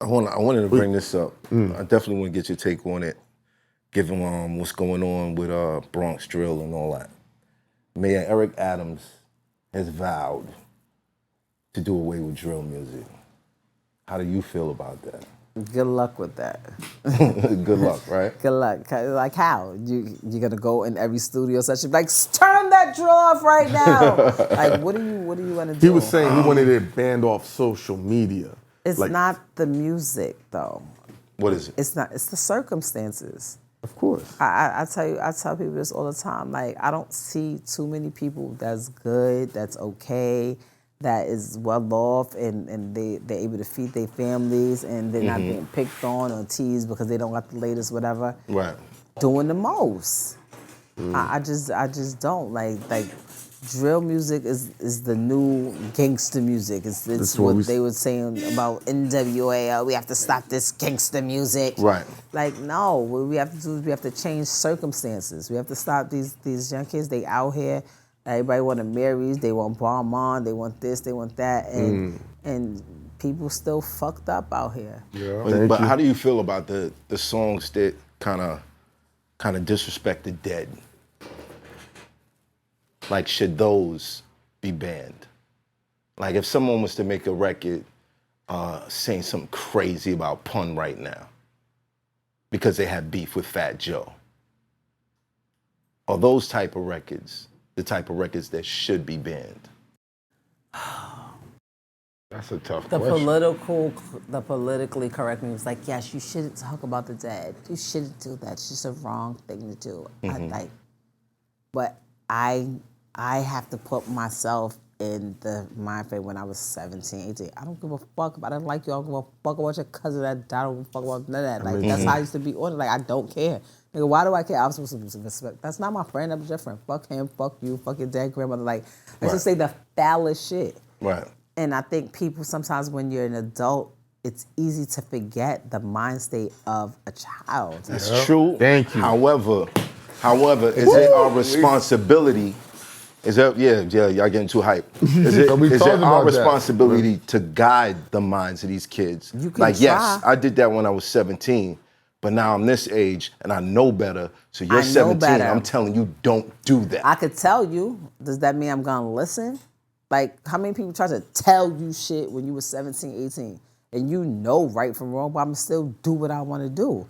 I wanted to bring this up. I definitely want to get your take on it, given what's going on with Bronx drill and all that. Mayor Eric Adams has vowed to do away with drill music. How do you feel about that? Good luck with that. Good luck, right? Good luck. Like how? You're gonna go in every studio session like turn that drill off right now. Like what do you want to do? He was saying he wanted it banned off social media. It's like, not the music though. What is it? It's not. It's the circumstances. Of course. I tell people this all the time. Like I don't see too many people that's good, that's okay, that is well off, and they're able to feed their families, and they're not being picked on or teased because they don't got the latest whatever. Right. Doing the most. I just don't like drill music is the new gangster music. It's what they were saying about NWA. We have to stop this gangster music. Right. Like no, what we have to do is we have to change circumstances. We have to stop these young kids. They out here. Everybody want to marry. They want Balmain. They want this. They want that. And people still fucked up out here. Yeah. But how do you feel about the songs that kind of disrespect the dead? Like, should those be banned? Like, if someone was to make a record saying something crazy about Pun right now because they had beef with Fat Joe, are those type of records the type of records that should be banned? That's a tough The question. the politically correct me was like, yes, you shouldn't talk about the dead. You shouldn't do that. It's just a wrong thing to do. But I have to put myself in the mind frame when I was 17, 18. I don't give a fuck about it. I don't like you. I don't give a fuck about your cousin that died. I don't give a fuck about none of that. Like, that's how I used to be on it. Like, I don't care. Nigga, why do I care? I was supposed to respect. That's not my friend. That was your friend. Fuck him. Fuck you. Fuck your dad, grandmother. Like, I used to say the foulest shit. Right. And I think people sometimes when you're an adult, it's easy to forget the mind state of a child. That's true. Thank you. However, is it our responsibility? Is that y'all getting too hype? Is it our responsibility to guide the minds of these kids? You can like, try. yes, I did that when I was 17, but now I'm this age and I know better. So you're 17, better. I'm telling you, don't do that. I could tell you. Does that mean I'm gonna listen? Like, how many people try to tell you shit when you were 17, 18? And you know right from wrong, but I'm still do what I want to do.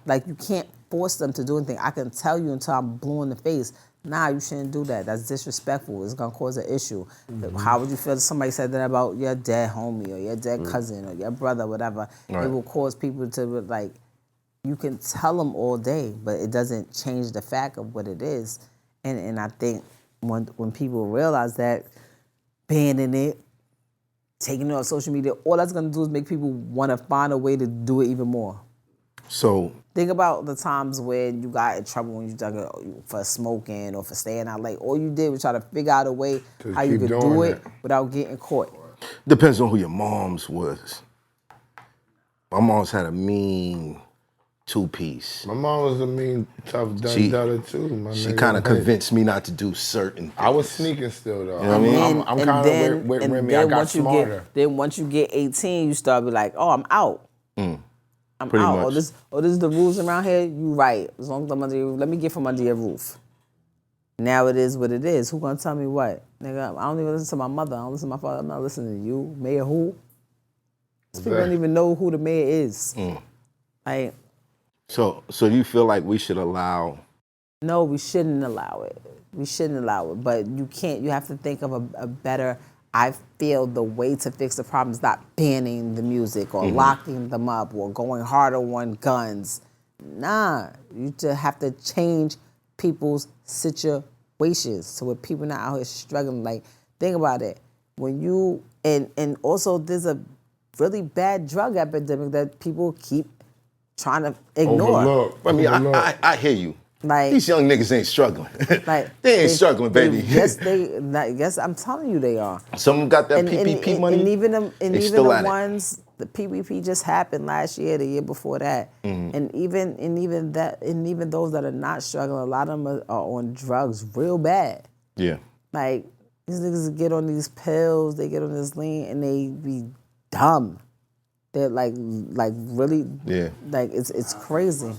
Like, you can't force them to do anything. I can tell you until I'm blue in the face, nah, you shouldn't do that. That's disrespectful. It's going to cause an issue. How would you feel if somebody said that about your dead homie or your dead cousin or your brother, whatever? Right. It will cause people to, like, you can tell them all day, but it doesn't change the fact of what it is. And I think when people realize that, banning it, taking it off social media, all that's gonna do is make people want to find a way to do it even more. So think about the times when you got in trouble when you done for smoking or for staying out late. All you did was try to figure out a way how you could do it without getting caught. Depends on who your mom's was. My mom's had a mean two-piece. My mom was a mean, tough daughter too. She kind of convinced me not to do certain things. I was sneaking still though. You know what I mean? I'm kind of with Remy. I got smarter. Then once you get 18, you start be like, oh, I'm out. I'm Pretty out. much. This is the rules around here. You right. As long as I'm under your roof, let me get from under your roof. Now it is what it is. Who gonna tell me what? Nigga, I don't even listen to my mother. I don't listen to my father. I'm not listening to you. Mayor who? These people don't even know who the mayor is. Like. So you feel like we should allow? No, we shouldn't allow it. We shouldn't allow it. But you can't. You have to think of a better. I feel the way to fix the problem is not banning the music or locking them up or going harder on guns. Nah, you just have to change people's situations so where people not out here struggling. Like, think about it. When you and also there's a really bad drug epidemic that people keep trying to ignore. I mean, I hear you. Like, these young niggas ain't struggling. Like, they ain't struggling, baby. Yes, I'm telling you they are. Some of them got that PPP money. And even the ones, the PPP just happened last year, the year before that. And even those that are not struggling, a lot of them are on drugs real bad. Yeah. Like, these niggas get on these pills, they get on this lean, and they be dumb. They're like really, like it's crazy.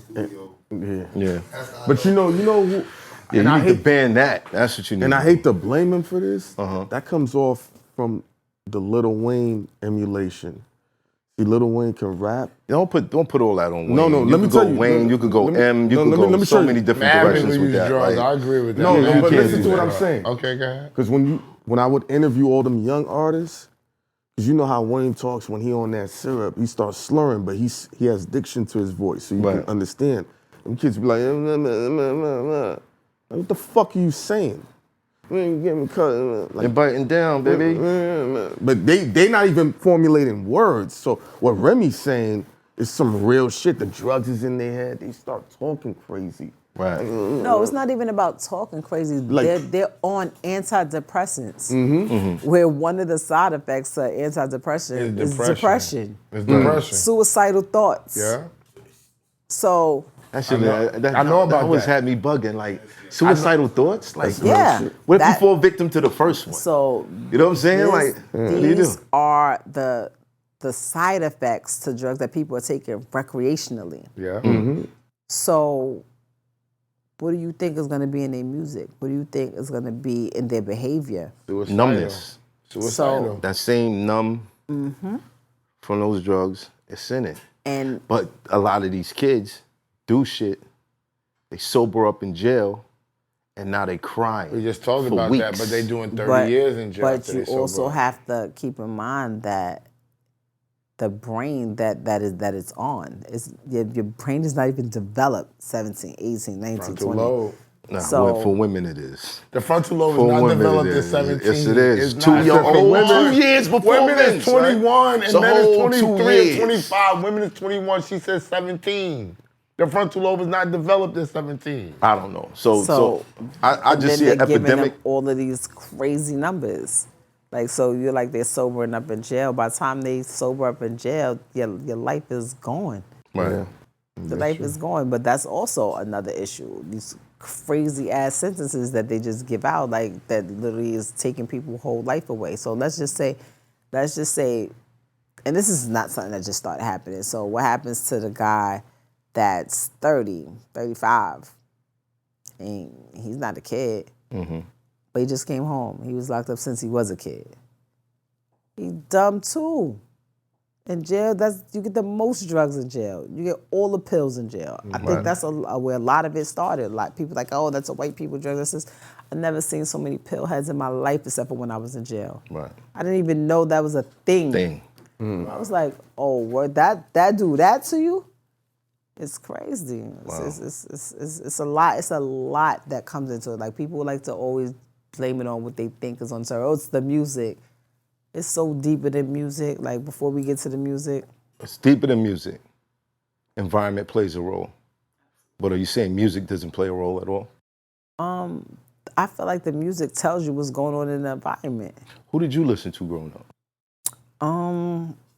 Yeah. But you know who? Yeah, you need to ban that. That's what you need. And I hate to blame him for this. That comes off from the Lil Wayne emulation. See, Lil Wayne can rap. Don't put all that on Wayne. No, let me tell you. Wayne, you could go M, you could go so many different directions with that. Drugs. I agree with that. No, but listen to what I'm saying. Okay, go ahead. Because when I would interview all them young artists, because you know how Wayne talks when he on that syrup, he starts slurring, but he has diction to his voice, so you can understand. Them kids be like, what the fuck are you saying? We ain't getting cut. They're biting down, baby. But they not even formulating words. So what Remy's saying is some real shit. The drugs is in their head. They start talking crazy. Right. No, it's not even about talking crazy. They're on antidepressants, where one of the side effects of antidepressant is depression. It's depression. Suicidal thoughts. Yeah. So I know about that. Always had me bugging, like suicidal thoughts. Like, what if you fall victim to the first one? So you know what I'm saying? These are the side effects to drugs that people are taking recreationally. Yeah. So what do you think is going to be in their music? What do you think is going to be in their behavior? Numbness. Suicidal. That same numb from those drugs, it's in it. But a lot of these kids do shit, they sober up in jail, and now they crying. We just talked about weeks. that, but they doing 30 years in jail. But you also have to keep in mind that the brain that it's on, your brain is not even developed 17, 18, 19, frontal 20. lobe. No, so, for women it is. The frontal lobe is not developed at 17. Yes, it is. It's 2 not. years, 2 years before women is 21 and men is 23 and 25. 25. Women is 21. She says 17. The frontal lobe is not developed at 17. I don't know. So I just see an epidemic. Giving them all of these crazy numbers. Like, so you're like, they're sobering up in jail. By the time they sober up in jail, your life is gone. Right. Yeah. The life is gone. But that's also another issue. These crazy ass sentences that they just give out, like that literally is taking people's whole life away. So let's just say, and this is not something that just started happening. So what happens to the guy that's 30, 35, and he's not a kid, but he just came home. He was locked up since he was a kid. He's dumb too. In jail, you get the most drugs in jail. You get all the pills in jail. I think that's where a lot of it started. Like people like, oh, that's a white people drug. I've never seen so many pill heads in my life except for when I was in jail. Right. I didn't even know that was a thing. I was like, oh, what that do that to you? It's crazy. Wow. It's a lot. It's a lot that comes into it. Like people like to always blame it on what they think is on service. Oh, it's the music. It's so deeper than music. Like before we get to the music, it's deeper than music. Environment plays a role. But are you saying music doesn't play a role at all? I feel like the music tells you what's going on in the environment. Who did you listen to growing up?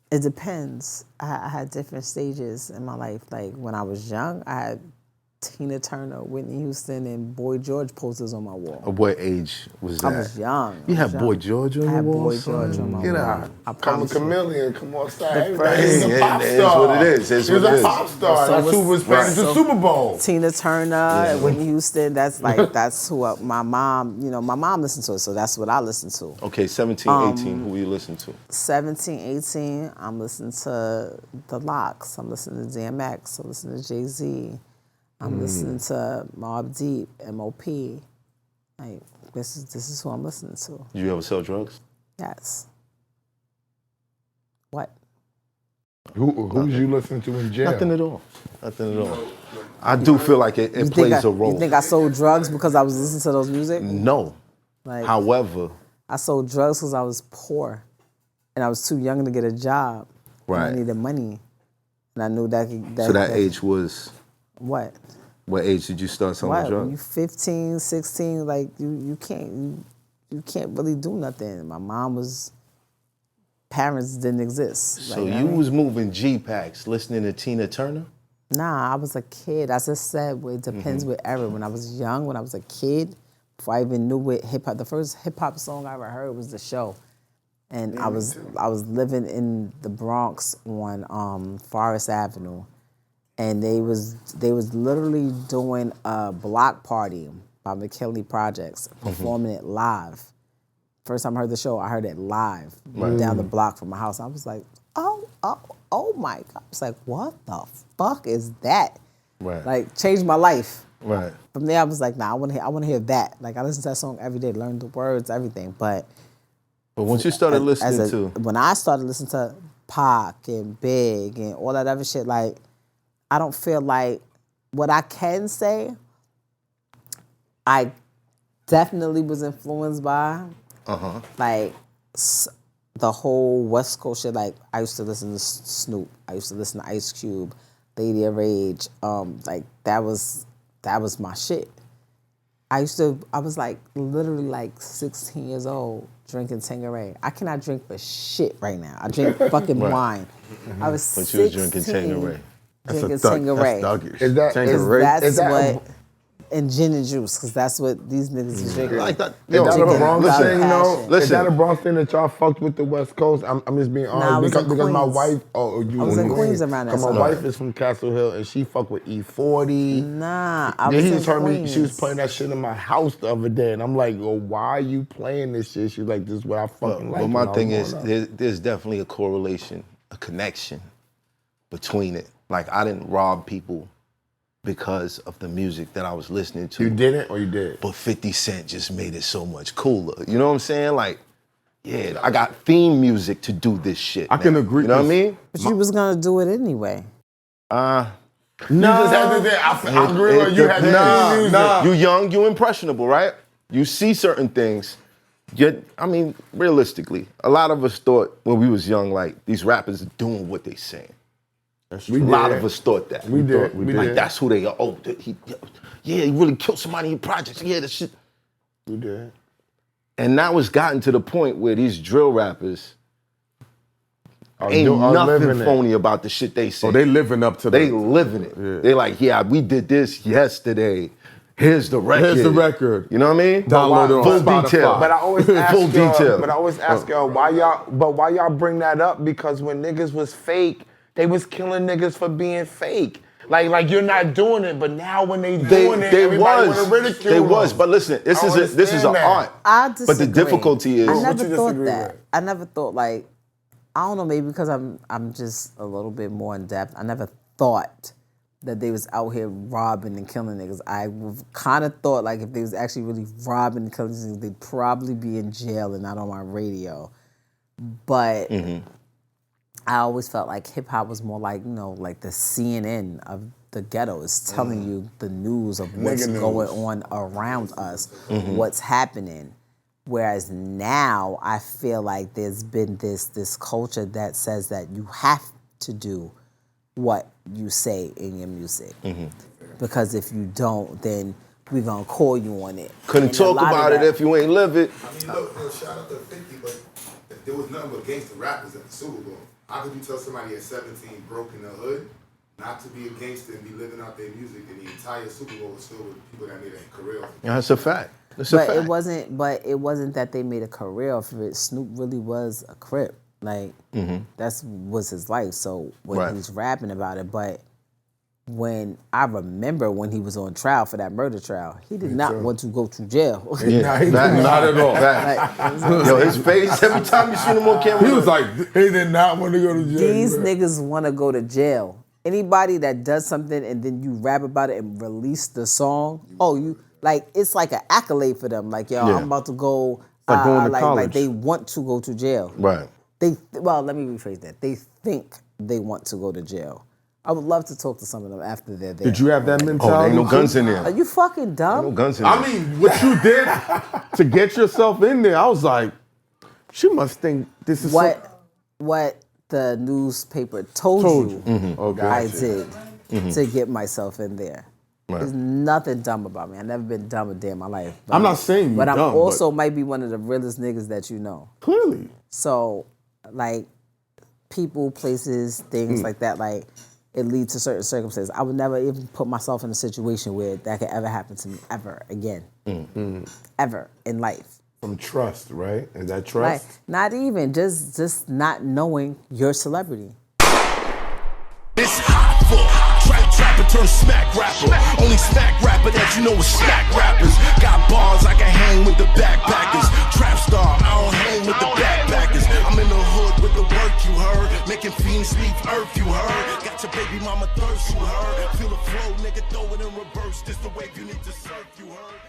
It depends. I had different stages in my life. Like when I was young, I had Tina Turner, Whitney Houston, and Boy George posters on my wall. At what age was that? I was young. You had Boy George on your wall? I had Boy George on my wall. Get out. Come a chameleon, come on, star. He's a pop star. That's what it is. That's He's what it a is. pop star. That's who was playing the Super Bowl. Tina Turner and Whitney Houston, that's who my mom, my mom listened to it, so that's what I listened to. Okay, 17, 18, who were you listening to? 17, 18, I'm listening to The Lox, I'm listening to DMX, I'm listening to Jay-Z, I'm listening to Mobb Deep, M.O.P. Like, this is who I'm listening to. Did you ever sell drugs? Yes. What? Who did you listen to in jail? Nothing at all. Nothing at all. I do feel like it plays a role. You think I sold drugs because I was listening to those music? No. However, I sold drugs because I was poor and I was too young to get a job. Right. And I needed money. And I knew that. So that age was? What? What age did you start selling drugs? When you 15, 16, like you can't really do nothing. My mom's parents didn't exist. So you was moving G-Packs, listening to Tina Turner? Nah, I was a kid. As I said, it depends with era. When I was young, when I was a kid, before I even knew what hip-hop, the first hip-hop song I ever heard was The Show. And I was living in the Bronx on Forest Avenue, and they was literally doing a block party by McKinley Projects, performing it live. First time I heard the show, I heard it live down the block from my house. I was like, oh my God. I was like, what the fuck is that? Right. Like, changed my life. Right. From there, I was like, nah, I want to hear that. Like, I listen to that song every day, learn the words, everything. But once you started listening to... When I started listening to Pac and Big and all that other shit, like, I don't feel like... What I can say, I definitely was influenced by, like, the whole West Coast shit. Like, I used to listen to Snoop. I used to listen to Ice Cube, Lady of Rage. Like, that was my shit. I was like literally like 16 years old drinking Tanqueray. I cannot drink for shit right now. I drink fucking wine. I was 16. But you was drinking Tanqueray. Drinking Tanqueray. That's thuggish. Is that and gin and juice, because that's what these niggas is drinking. Like that. Is that a Bronx thing, though? Listen. Is that a Bronx thing that y'all fucked with the West Coast? I'm just being honest. Because my wife... Oh, you I was in Queens around that time. My wife is from Castle Hill, and she fucked with E40. Nah, I was in just heard Queens. me, she was playing that shit in my house the other day, and I'm like, well, why are you playing this shit? She's like, this is what I fucking like. Well, my thing is, there's definitely a correlation, a connection between it. Like, I didn't rob people because of the music that I was listening to. You didn't or you did? But 50 Cent just made it so much cooler. You know what I'm saying? Like, yeah, I got theme music to do this shit. I can agree. You know what I mean? But you was gonna do it anyway. No. You just had to I agree with you. Had to do music. Nah. You young, you impressionable, right? You see certain things. I mean, realistically, a lot of us thought when we was young, like, these rappers are doing what they saying. A lot of us thought that. We did. Like, that's who they are. Oh, he really killed somebody in projects. Yeah, that shit. We did. And now it's gotten to the point where these drill rappers ain't nothing phony about the shit they say. Oh, they living up to They living it. Yeah. They like, yeah, we did this yesterday. Here's the record. Here's the record. You know what I mean? Download it on full Spotify. detail. But I always ask full detail. But I always ask y'all, why y'all bring that up? Because when niggas was fake, they was killing niggas for being fake. Like you're not doing it, but now when they doing it, everybody want to ridicule They them. was, but listen, this is an art. I disagree. But the difficulty is, I never thought that. I never thought, like, I don't know, maybe because I'm just a little bit more in depth. I never thought that they was out here robbing and killing niggas. I kind of thought, like, if they was actually really robbing and killing niggas, they'd probably be in jail and not on my radio. But I always felt like hip hop was more like, you know, like the CNN of the ghetto. It's telling you the news of what's going on around us, what's happening. Whereas now I feel like there's been this culture that says that you have to do what you say in your music. Because if you don't, then we're gonna call you on it. Couldn't talk about it if you ain't live it. I mean, look, shout out to 50, but there was nothing but gangster rappers at the Super Bowl. How could you tell somebody at 17 broke in the hood not to be a gangster and be living out their music, and the entire Super Bowl was filled with people that made a career off of it? That's a fact. It wasn't that they made a career off of it. Snoop really was a Crip. Like, that was his life. So when he's rapping about it, but when I remember when he was on trial for that murder trial, he did not want to go to jail. Not at all. Yo, his face, every time you seen him on camera, he was like, he did not want to go to jail. These niggas want to go to jail. Anybody that does something and then you rap about it and release the song, it's like an accolade for them. Like, yo, I'm about to go, like going to college. Like they want to go to jail. Right. Let me rephrase that. They think they want to go to jail. I would love to talk to some of them after they're there. Did you have that mentality? Oh, there ain't no guns in there. Are you fucking dumb? No guns in there. I mean, what you did to get yourself in there, I was like, she must think this is what the newspaper told you. I did to get myself in there. Right. There's nothing dumb about me. I've never been dumb a day in my life. I'm not saying you're but dumb. I'm also might be one of the realest niggas that you know. Clearly. So, like, people, places, things like that, like, it leads to certain circumstances. I would never even put myself in a situation where that could ever happen to me ever again. Ever in life. From trust, right? Is that trust? Like, not even, just not knowing your celebrity. It's hot for trapper turn smack rapper. Only smack rapper that you know is smack rappers. Got bars, I can hang with the backpackers. Trap star, I don't hang with the backpackers. I'm in the hood with the work, you heard. Making fiends leave earth, you heard. Got your baby mama thirst, you heard. Feel the flow, nigga, throw it in reverse. This the wave you need to surf, you heard.